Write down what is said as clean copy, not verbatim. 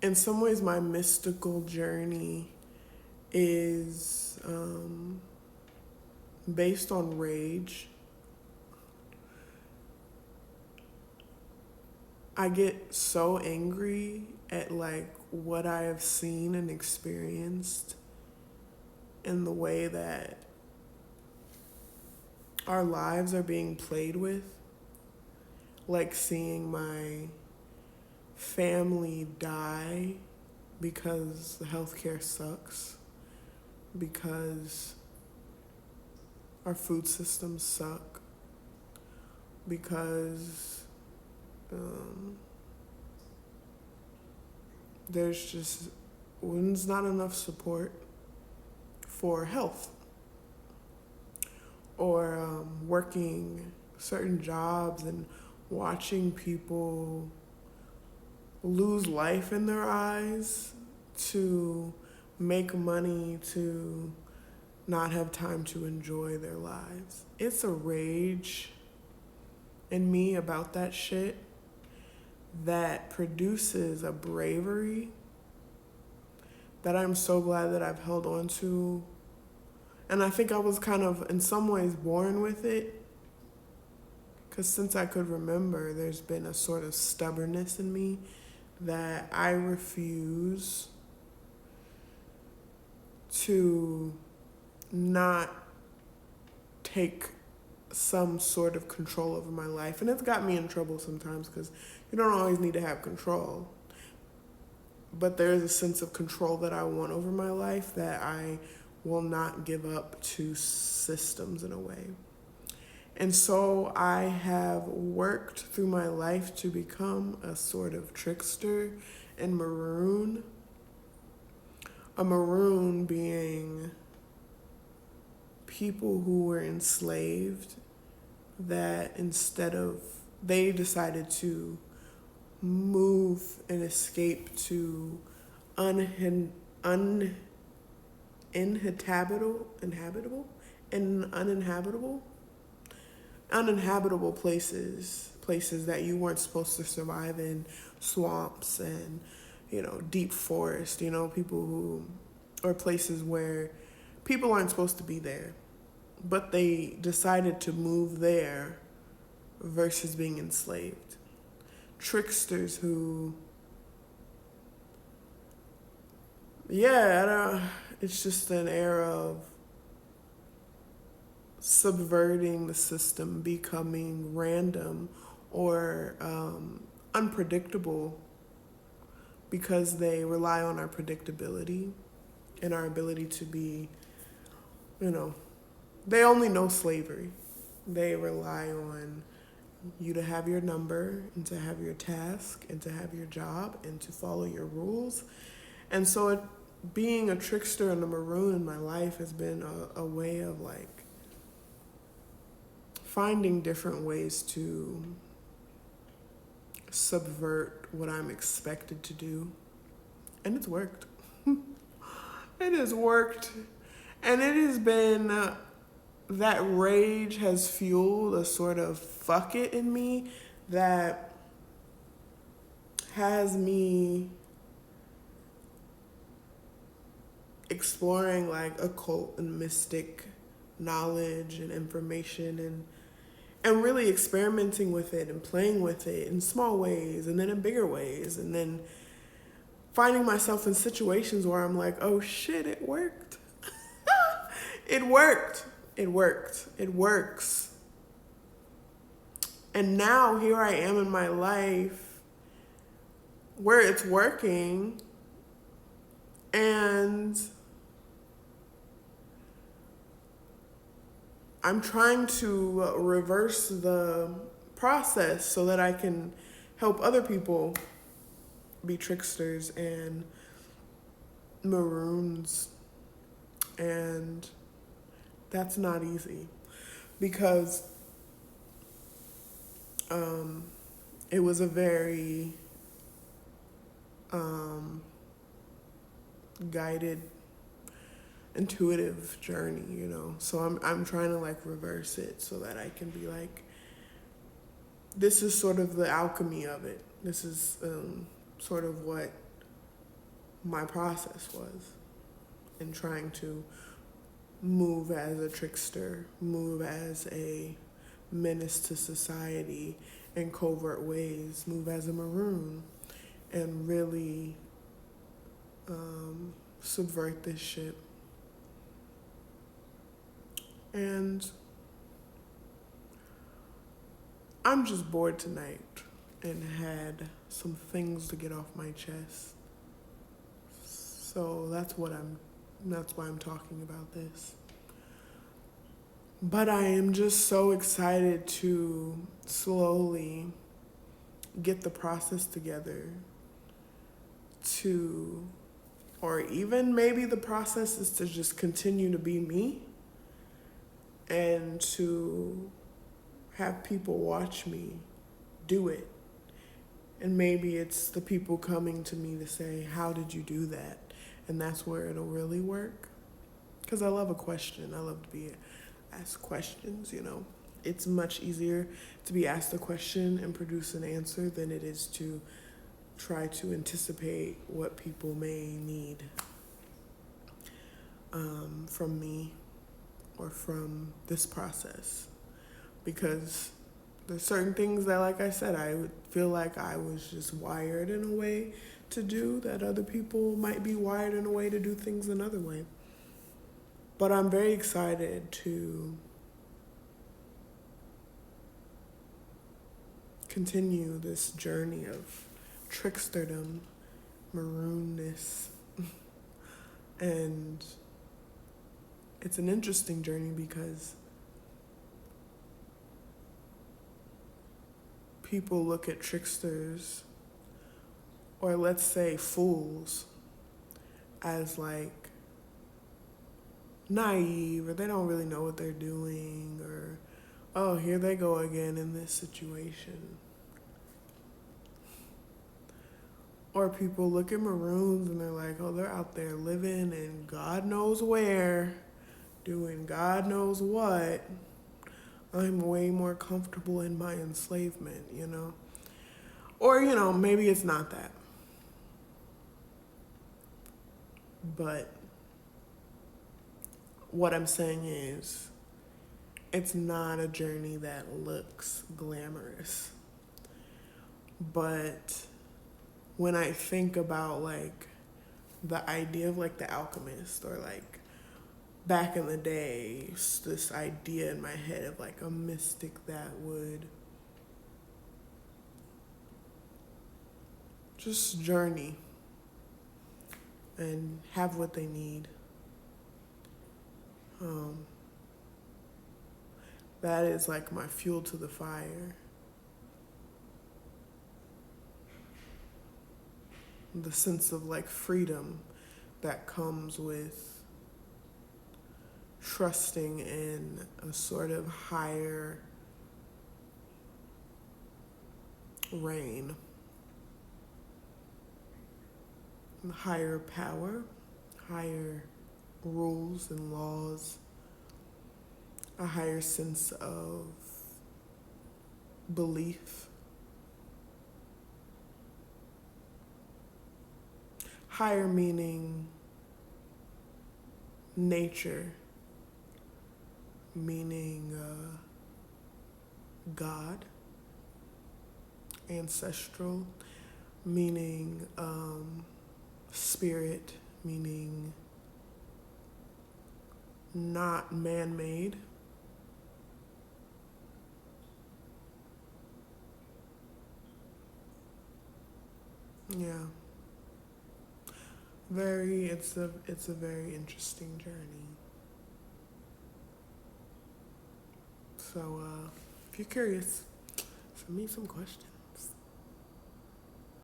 in some ways, my mystical journey is based on rage. I get so angry at like what I have seen and experienced in the way that our lives are being played with. Like seeing my family die because the healthcare sucks, because our food systems suck, because there's not enough support for health, or working certain jobs and watching people lose life in their eyes to make money, to not have time to enjoy their lives. It's a rage in me about that shit that produces a bravery that I'm so glad that I've held on to. And I think I was kind of, in some ways, born with it. Because since I could remember, there's been a sort of stubbornness in me that I refuse to not take some sort of control over my life. And it's got me in trouble sometimes because you don't always need to have control. But there is a sense of control that I want over my life that I will not give up to systems in a way. And so I have worked through my life to become a sort of trickster and maroon. A maroon being people who were enslaved that they decided to move and escape to uninhabitable places that you weren't supposed to survive in, swamps and, deep forest, or places where people aren't supposed to be there, but they decided to move there versus being enslaved. Tricksters who, it's just an era of subverting the system, becoming random or unpredictable because they rely on our predictability and our ability to be, they only know slavery. They rely on you to have your number and to have your task and to have your job and to follow your rules. And so being a trickster and a maroon in my life has been a way of like finding different ways to subvert what I'm expected to do. And it's worked. It has worked. And it has been, that rage has fueled a sort of fuck it in me that has me exploring like occult and mystic knowledge and information and really experimenting with it and playing with it in small ways and then in bigger ways, and then finding myself in situations where I'm like, oh shit, it worked. It worked. It worked. It works. And now here I am in my life where it's working, and I'm trying to reverse the process so that I can help other people be tricksters and maroons. And that's not easy because it was a very guided, intuitive journey, So I'm trying to like reverse it so that I can be like, this is sort of the alchemy of it. This is sort of what my process was in trying to move as a trickster, move as a menace to society in covert ways, move as a maroon, and really subvert this shit. And I'm just bored tonight and had some things to get off my chest. So that's why I'm talking about this. But I am just so excited to slowly get the process together or even maybe the process is to just continue to be me and to have people watch me do it. And maybe it's the people coming to me to say, how did you do that? And that's where it'll really work. Because I love a question. I love to be asked questions, you know. It's much easier to be asked a question and produce an answer than it is to try to anticipate what people may need from me or from this process. Because there's certain things that, like I said, I would feel like I was just wired in a way to do that other people might be wired in a way to do things another way. But I'm very excited to continue this journey of tricksterdom, maroonness. And it's an interesting journey because people look at tricksters, or let's say fools, as like naive, or they don't really know what they're doing, or, oh, here they go again in this situation. Or people look at maroons and they're like, oh, they're out there living in God knows where, doing God knows what. I'm way more comfortable in my enslavement, you know? Or, you know, maybe it's not that. But what I'm saying is, it's not a journey that looks glamorous. But when I think about like the idea of like the alchemist, or like back in the day, this idea in my head of like a mystic that would just journey and have what they need. That is like my fuel to the fire. The sense of like freedom that comes with trusting in a sort of higher reign, higher power, higher rules and laws, a higher sense of belief. Higher meaning nature, meaning God, ancestral, meaning spirit, meaning not man-made. Yeah. It's a very interesting journey. So if you're curious, send me some questions.